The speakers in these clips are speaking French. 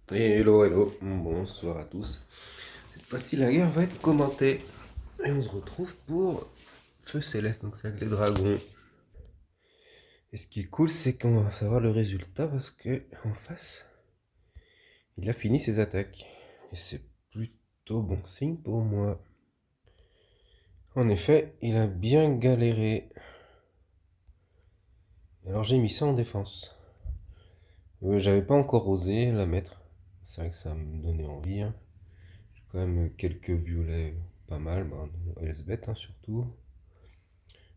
Et hello, hello, bonsoir à tous. Cette fois-ci, la guerre va être commentée. Et on se retrouve pour Feu Céleste, donc c'est avec les dragons. Et ce qui est cool, c'est qu'on va savoir le résultat parce que en face, il a fini ses attaques. Et c'est plutôt bon signe pour moi. En effet, il a bien galéré. Alors j'ai mis ça en défense. J'avais pas encore osé la mettre. C'est vrai que ça me donnait envie, hein. J'ai quand même quelques violets pas mal, Elsbeth, hein, surtout.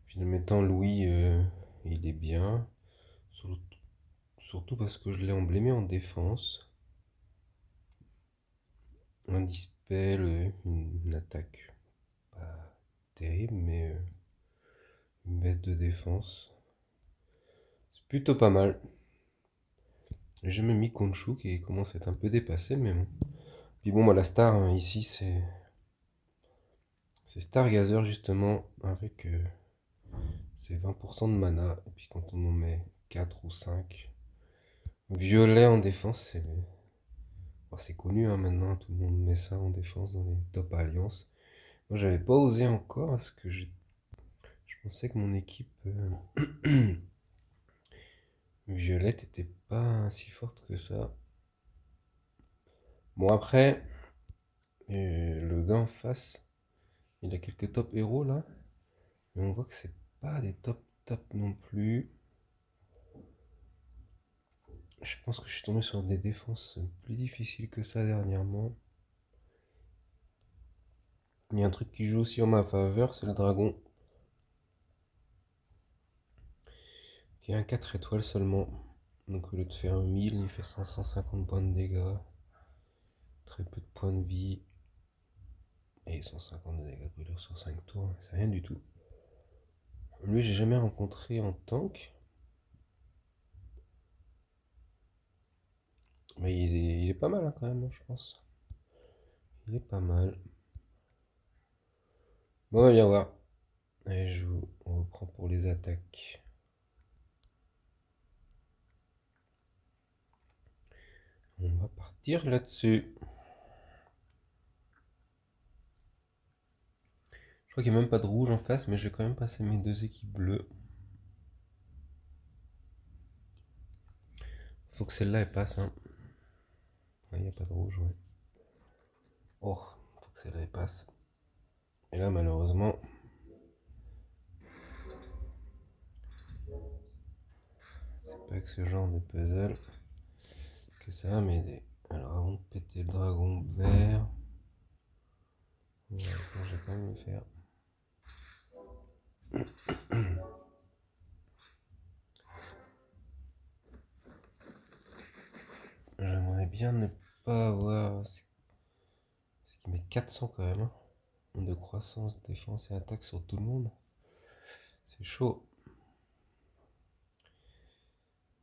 Puis en mettant Louis, il est bien. Surtout parce que je l'ai emblémé en défense. Un dispel, une attaque pas terrible, mais une baisse de défense. C'est plutôt pas mal. J'ai même mis Khonshu qui commence à être un peu dépassé, mais bon. Puis bon, la star, hein, ici, c'est Stargazer justement, avec ses 20% de mana. Et puis quand on en met 4 ou 5. Violet en défense, c'est connu, hein, maintenant, tout le monde met ça en défense dans les top alliances. Moi j'avais pas osé encore parce que je pensais que mon équipe violette était pas si forte que ça. Bon après, le gars en face, il a quelques top héros là, mais on voit que c'est pas des top non plus. Je pense que je suis tombé sur des défenses plus difficiles que ça dernièrement. Il y a un truc qui joue aussi en ma faveur, c'est le dragon. Qui a un 4 étoiles seulement. Donc au lieu de faire 1000, il fait 550 points de dégâts. Très peu de points de vie. Et 150 de dégâts brûlure sur 5 tours, c'est rien du tout. Lui, j'ai jamais rencontré en tank. Mais il est pas mal, hein, quand même, je pense. Il est pas mal. Bon, on va bien voir. Allez, on reprend pour les attaques. On va partir là-dessus. Je crois qu'il n'y a même pas de rouge en face, mais je vais quand même passer mes deux équipes bleues. Faut que celle-là elle passe, hein. Ouais, il n'y a pas de rouge, ouais. Oh, faut que celle-là elle passe. Et là, malheureusement, c'est pas avec ce genre de puzzle que ça va m'aider. Alors, avant de péter le dragon vert, je vais quand même le faire. J'aimerais bien ne pas avoir ce qui met 400 quand même, hein, de croissance, défense et attaque sur tout le monde. C'est chaud.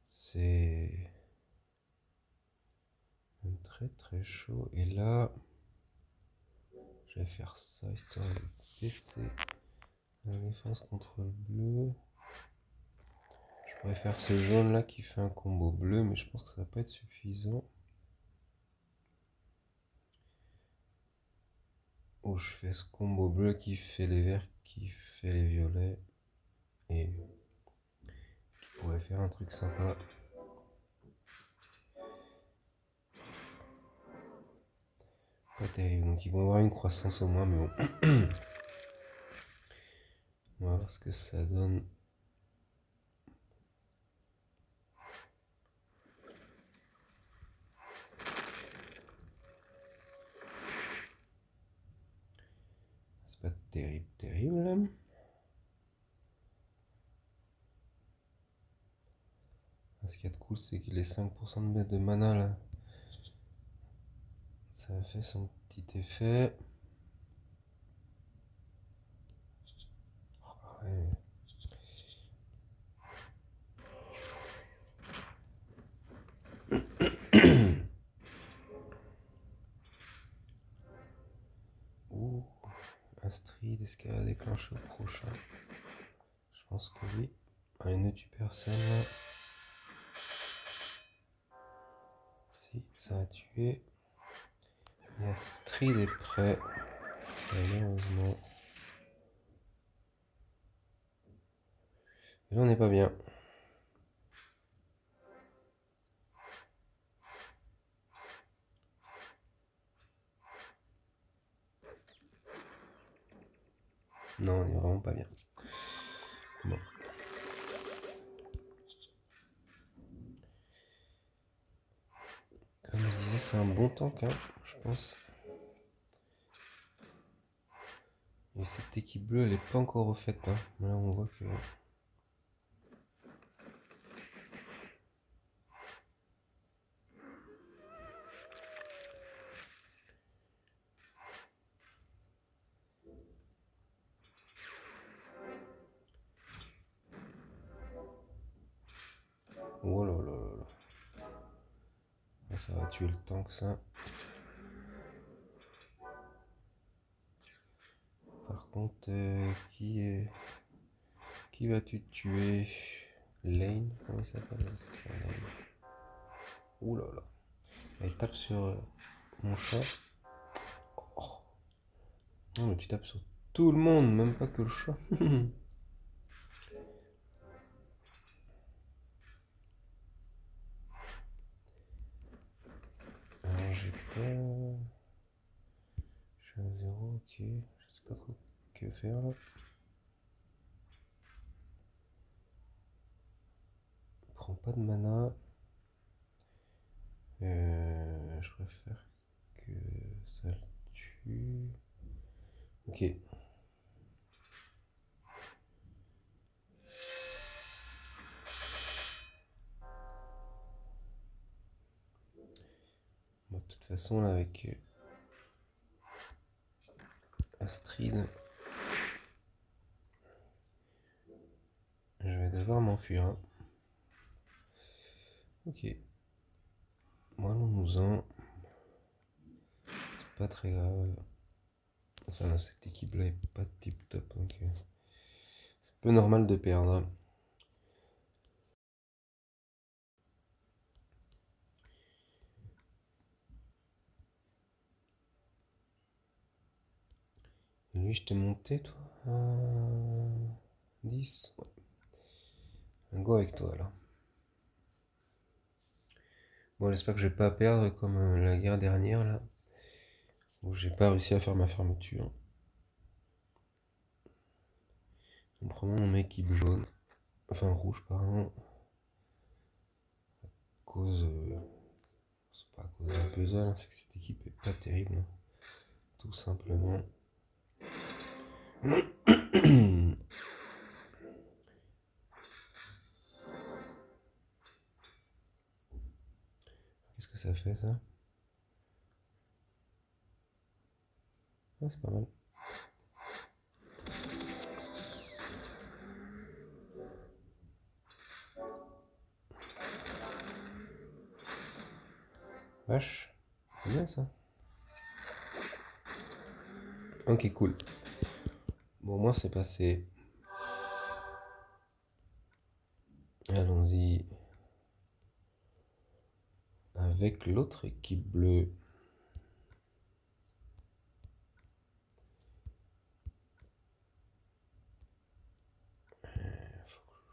C'est très très chaud. Et là, je vais faire ça histoire de baisser la défense contre le bleu. Je pourrais faire ce jaune là qui fait un combo bleu, mais je pense que ça va pas être suffisant. Ou je fais ce combo bleu qui fait les verts, qui fait les violets. Et qui pourrait faire un truc sympa. Pas terrible, donc ils vont avoir une croissance au moins, mais bon. On va voir ce que ça donne. C'est pas terrible, terrible. Ce qu'il y a de cool, c'est que les 5% de baisse de mana là, ça a fait son petit effet. Ouais. Ouh, Astrid, est-ce qu'elle va déclencher au prochain? Je pense que oui. Allez, ne tue personne là. Si, Si, ça a tué. La Stride est prêt. Malheureusement. Et là, on n'est pas bien. Non, on n'est vraiment pas bien. Bon. Comme je disais, c'est un bon tank, hein, je pense. Et cette équipe bleue, elle n'est pas encore refaite. Hein. Là, on voit que... Oh là là là là. Ça va tuer le tank, ça. Par contre, qui vas-tu tuer? Lane? Comment il s'appelle? Ouh là là. Elle tape sur mon chat. Oh. Non, mais tu tapes sur tout le monde, même pas que le chat. Alors, j'ai pas... Je suis à 0, ok. Je sais pas trop que faire là. Prends pas de mana. Je préfère que ça le tue. Ok. Bon, de toute façon, là, avec Astrid, je vais devoir m'enfuir. Hein. Ok. Moi, allons-nous-en. C'est pas très grave. Enfin, cette équipe-là est pas tip top. Donc, c'est un peu normal de perdre. Et lui, je t'ai monté, toi, à 10. Ouais. Un go avec toi, là. Bon, j'espère que je vais pas perdre comme la guerre dernière, là. Où j'ai pas réussi à faire ma fermeture. On prend mon équipe jaune. Enfin, rouge, pardon. Cause... c'est pas à cause d'un puzzle, hein, c'est que cette équipe est pas terrible. Hein. Tout simplement. Qu'est-ce que ça fait, ça? Ah, c'est pas mal. Vache. C'est bien, ça. Ok, cool. Bon, moi, c'est passé. Allons-y. Avec l'autre équipe bleue.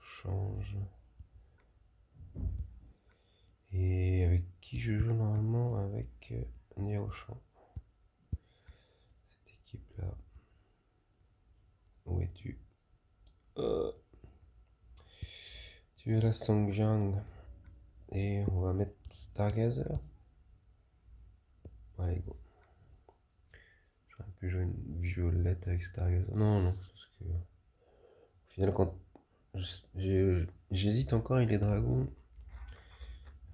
Change. Et avec qui je joue normalement? Avec Néochamp. Cette équipe-là. Où es-tu? Tu es la Songjiang. Et on va mettre Stargazer. Allez, go. J'aurais pu jouer une violette avec Stargazer. Non, non, parce que... Au final, quand... J'hésite encore avec les dragons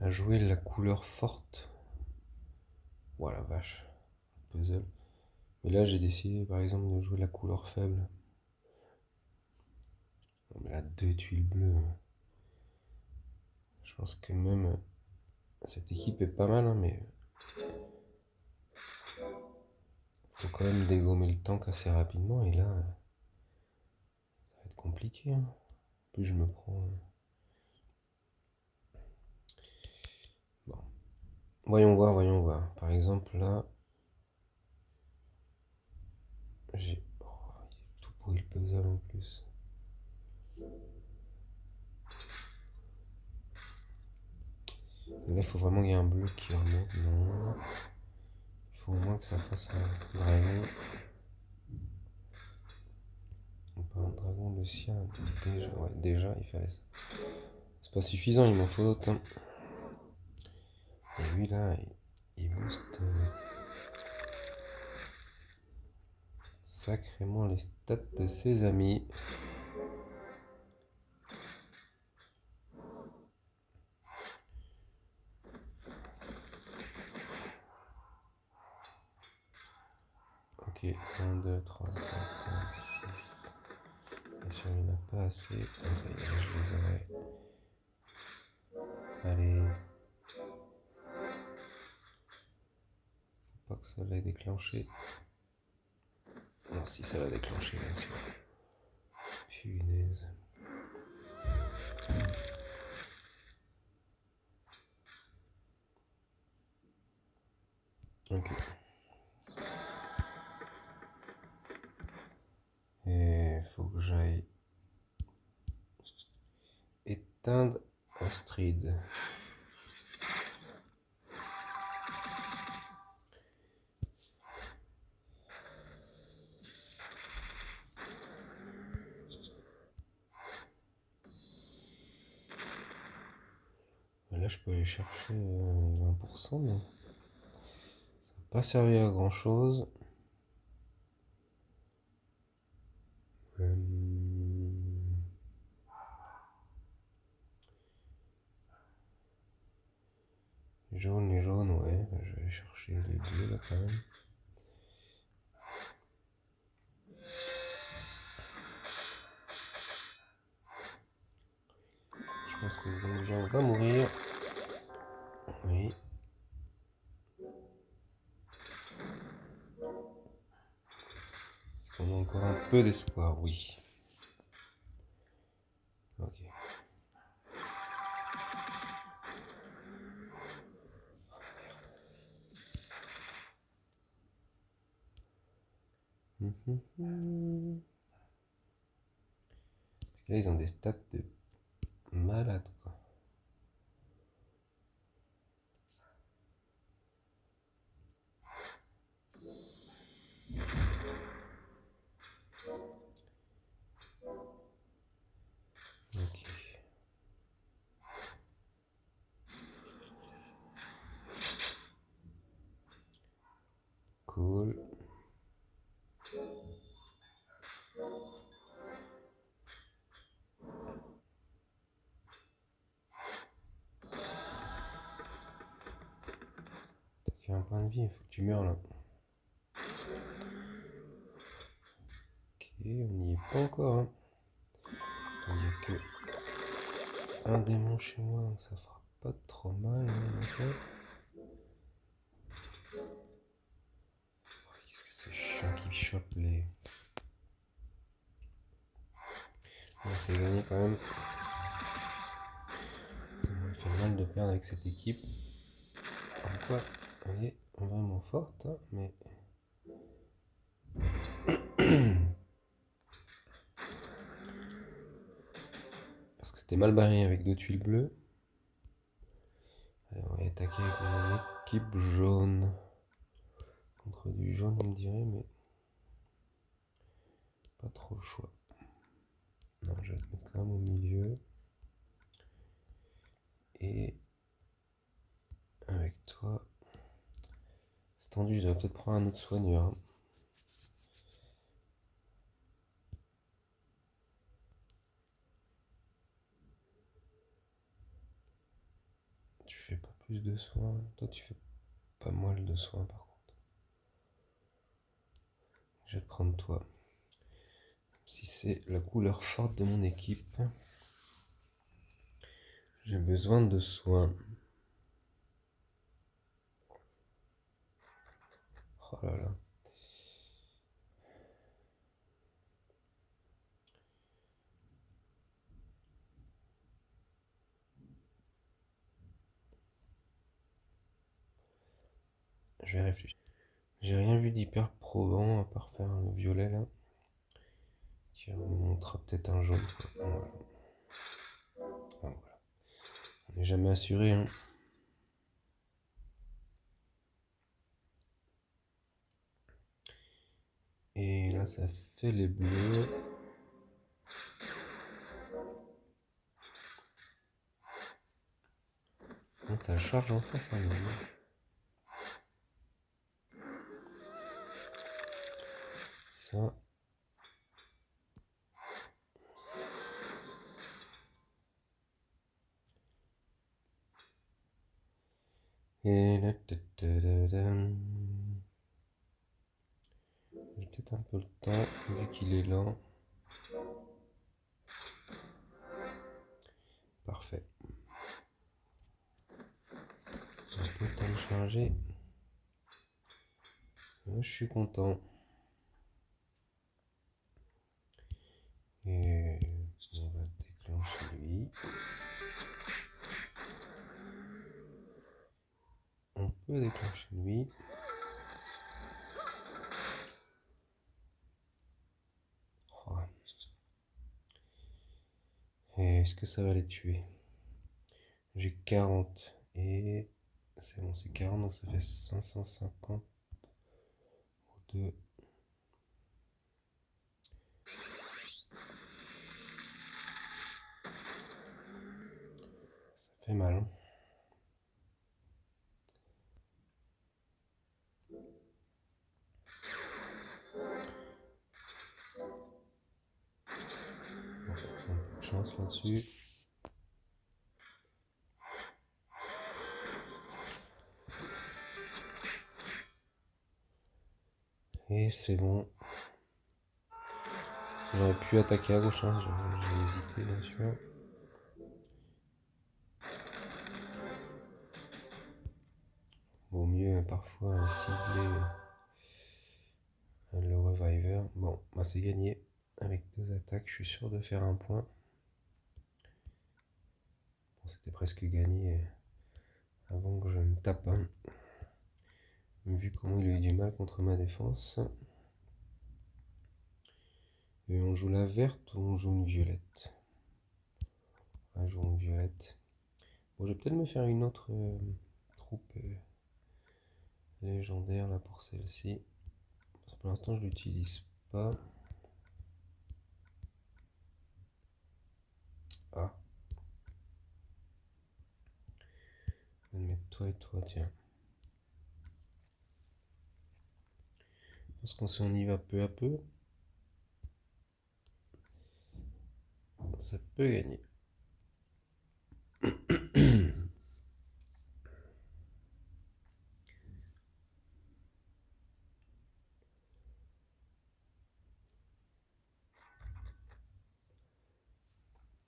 à jouer la couleur forte. Voilà, vache. Puzzle. Mais là, j'ai décidé, par exemple, de jouer la couleur faible. On met là 2 tuiles bleues. Je pense que même cette équipe est pas mal, hein, mais faut quand même dégommer le tank assez rapidement. Et là, ça va être compliqué. Hein. En plus, je me prends. Bon. Voyons voir, voyons voir. Par exemple, là, j'ai... Oh, il est tout pourri le puzzle en plus. Là, il faut vraiment qu'il y ait un bleu qui remonte. Non. Il faut au moins que ça fasse un dragon. Pas un dragon, le sien. Déjà, ouais, déjà, il fallait ça. C'est pas suffisant, il m'en faut d'autres. Hein. Et lui, là, il booste sacrément les stats de ses amis. Ok, 1, 2, 3, 4, 5, 6. Bien sûr, il n'y en a pas assez. Ah, ça y est, là, je les aurai. Allez. Faut pas que ça l'ait déclenché. Non, si ça l'a déclenché, bien sûr. Punaise. Ok. Et faut que j'aille éteindre Astrid. Là, je peux aller chercher les 20%, mais ça n'a pas servi à grand chose. Les jaunes, ouais. Je vais aller chercher les bleus là quand même. Je pense que Zengian va mourir. Oui. On a encore un peu d'espoir, oui. Ok. Parce que là, ils ont des stats de malade, quoi. Ok. Cool. T'as fait un point de vie, il faut que tu meurs là. Ok, on n'y est pas encore. Hein. Il n'y a que un démon chez moi, donc ça fera pas trop mal. Hein, en fait. Qu'est-ce que c'est chiant qui chope les... On s'est gagné quand même. Ça m'a fait mal de perdre avec cette équipe. Comme quoi, elle est vraiment forte, hein, mais... Parce que c'était mal barré avec deux tuiles bleues. Allez, on va attaquer avec mon équipe jaune. Contre du jaune, on me dirait, mais... Pas trop le choix. Non, je vais te mettre quand même au milieu. Et... Avec toi... C'est tendu, je dois peut-être prendre un autre soigneur. Hein. Tu fais pas plus de soins. Toi, tu fais pas mal de soins, par contre. Je vais te prendre toi. Si c'est la couleur forte de mon équipe, j'ai besoin de soins. Oh là là. Je vais réfléchir. J'ai rien vu d'hyper probant à part faire le violet là. Qui montrera peut-être un jaune. Voilà. Voilà. On n'est jamais assuré, hein. Et là, ça fait les bleus. Non, ça charge en face, hein, ça. Et là, j'ai peut-être un peu le temps, vu qu'il est lent. Parfait. Un peu le temps de charger. Moi, je suis content. Et on va déclencher lui. On peut déclencher lui. Oh. Et est-ce que ça va les tuer? J'ai 40 et c'est bon, c'est 40 donc ça fait 550 ou 2. Ça fait mal, hein. Bon, un peu de chance là-dessus. Et c'est bon. J'aurais pu attaquer à gauche, hein. J'ai hésité bien sûr. Vaut mieux parfois cibler le reviver. Bon, bah c'est gagné. Avec 2 attaques, je suis sûr de faire un point. Bon, c'était presque gagné avant que je ne tape un. Vu comment il a eu du mal contre ma défense. Et on joue la verte ou on joue une violette? On joue une violette. Bon, je vais peut-être me faire une autre troupe légendaire là pour celle-ci. Pour l'instant, je l'utilise pas. Ah. Je vais mettre toi et toi, tiens. Parce qu'on y va peu à peu. Ça peut gagner.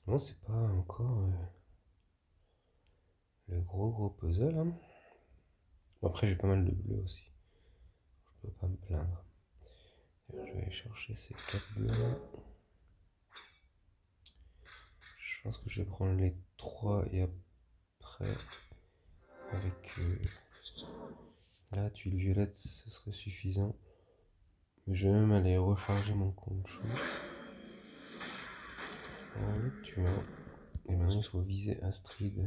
Non, c'est pas encore le gros puzzle, hein. Bon, après, j'ai pas mal de bleus aussi. Je peux pas me plaindre. Je vais aller chercher ces 4 bleus là. Je pense que je vais prendre les 3 et après, avec la tuile violette, ce serait suffisant. Mais je vais même aller recharger mon compte chou. En le tuant. Et maintenant, il faut viser Astrid.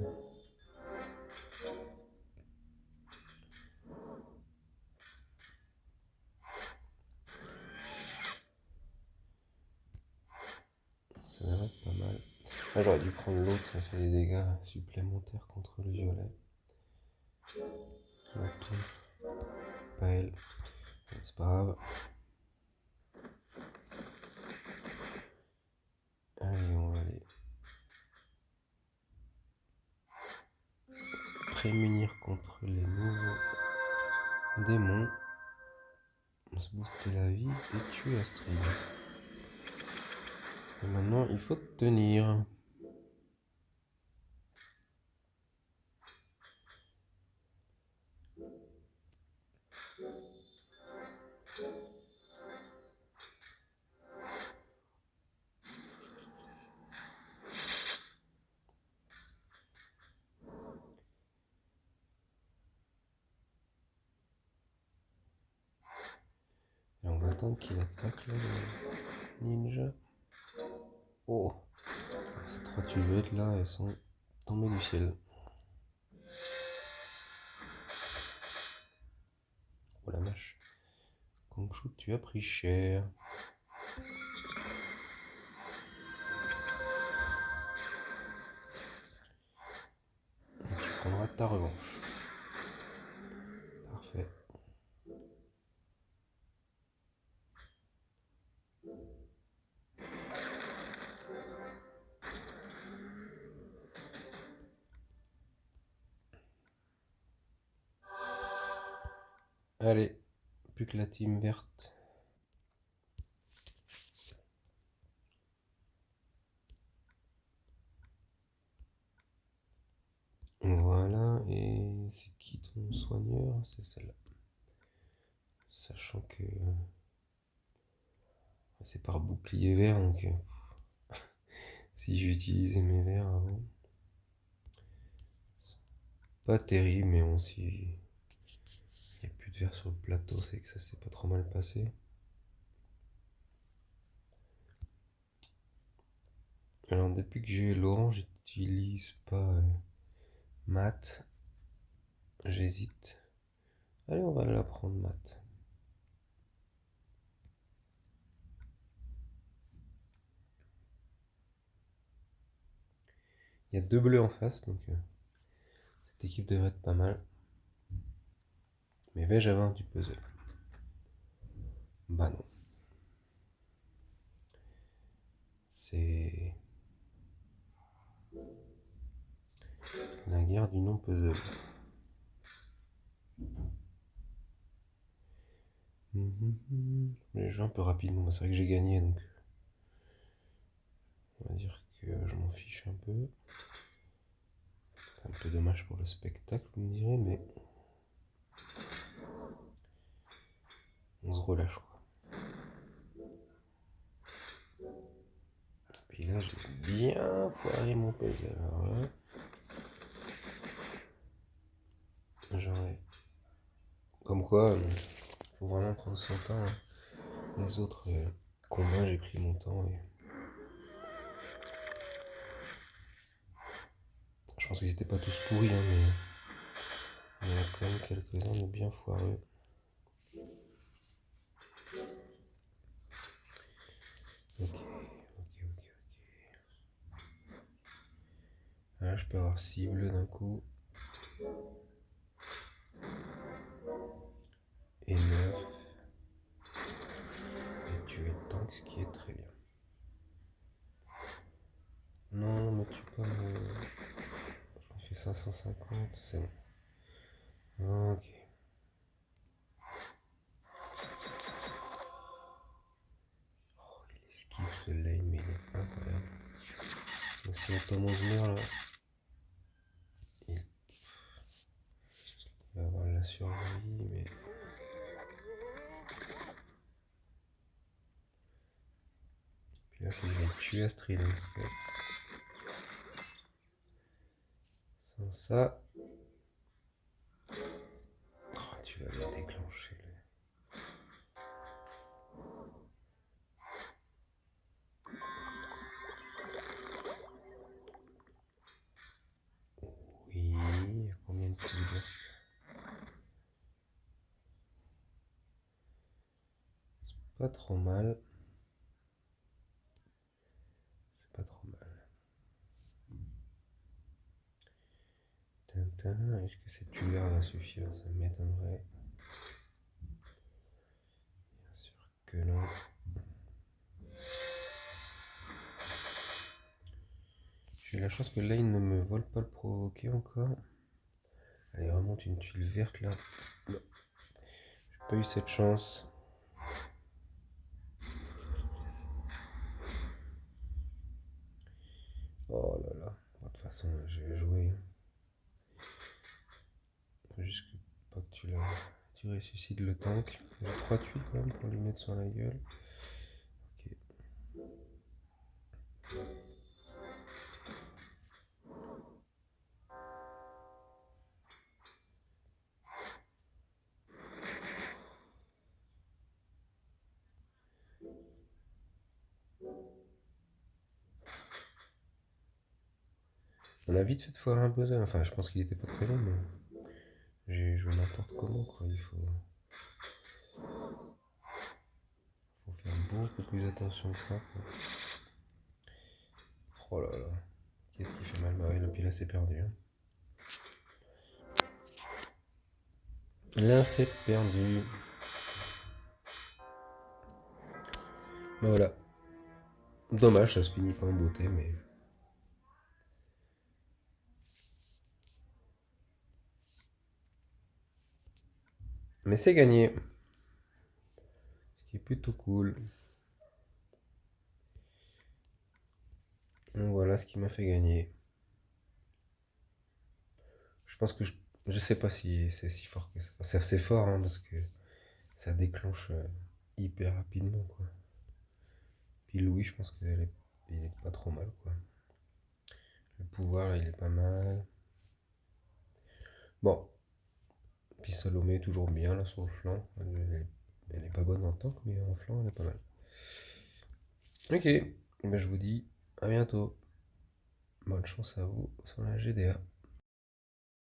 Ça devrait être pas mal. Ah, j'aurais dû prendre l'autre, ça fait des dégâts supplémentaires contre le violet. Pas elle. C'est pas grave. Allez, on va aller prémunir contre les nouveaux démons. On se booster la vie et tuer Astrid. Et maintenant, il faut tenir. attendre qu'il attaque là, le ninja. Oh, ces 3 tuettes là, elles sont tombées du ciel. Oh la vache. Kongchou, tu as pris cher. Tu prendras ta revanche. Parfait. Allez, plus que la team verte. Voilà, et c'est qui ton soigneur? C'est celle-là. Sachant que c'est par bouclier vert, donc si j'utilisais mes verres avant, c'est pas terrible, mais bon, si il n'y a plus de verre sur le plateau, c'est que ça s'est pas trop mal passé. Alors depuis que j'ai Laurent, j'utilise pas mat. J'hésite. Allez, on va la prendre mat. Il y a 2 bleus en face, donc cette équipe devrait être pas mal. Mais vais-je avoir du puzzle? Bah non. C'est la guerre du non-puzzle. J'ai joué un peu rapidement, c'est vrai que j'ai gagné, donc on va dire que je m'en fiche un peu. C'est un peu dommage pour le spectacle, vous me direz, mais on se relâche quoi. Puis là, j'ai bien foiré mon puzzle. Alors là, j'aurais. Comme quoi, faut vraiment prendre son temps. Hein. Les autres combats, j'ai pris mon temps. Et je pense qu'ils étaient pas tous pourris, hein, mais il y en a quand même quelques-uns de bien foireux. Ok. Là, je peux avoir 6 bleus d'un coup. Et 9. Et tuer le tank, ce qui est très bien. Non, mais tu peux me... J'en fais 550, c'est bon. Ok. Oh, il esquive ce lane, mais il est incroyable. Donc, si on tombe au mur là, il va avoir la survie, mais... Puis là, il faut que je le tue à Stridon. Sans ça... Oh, tu vas le déclencher, lui. Oui, il y a combien de kills? C'est pas trop mal. C'est pas trop mal. Est-ce que cette tueur va suffire? Ça m'étonnerait. Bien sûr que non. J'ai la chance que Lane ne me vole pas le provoquer encore. Allez, remonte une tuile verte là. Non. J'ai pas eu cette chance. Oh là là. De toute façon, j'ai joué. Faut juste pas que tu ressuscites le tank. J'ai 3 tuiles quand même pour lui mettre sur la gueule. Ok. On a vite fait de foirer un puzzle. Enfin, je pense qu'il était pas très long, mais j'ai joué n'importe comment, quoi. Il faut faire beaucoup plus attention que ça, quoi. Oh là là. Qu'est-ce qui fait mal? Bah oui, le pile là, c'est perdu. Hein. Là, c'est perdu. Bah voilà. Dommage, ça se finit pas en beauté, mais... Mais c'est gagné. Ce qui est plutôt cool. Donc voilà ce qui m'a fait gagner. Je pense que je sais pas si c'est si fort que ça. C'est assez fort, hein, parce que ça déclenche hyper rapidement, quoi. Puis Louis, je pense qu'il est pas trop mal, quoi. Le pouvoir, là, il est pas mal. Bon. Puis Salomé, toujours bien, là, sur le flanc. Elle est pas bonne en tank, mais en flanc, elle est pas mal. Ok. Ben, je vous dis à bientôt. Bonne chance à vous sur la GDA.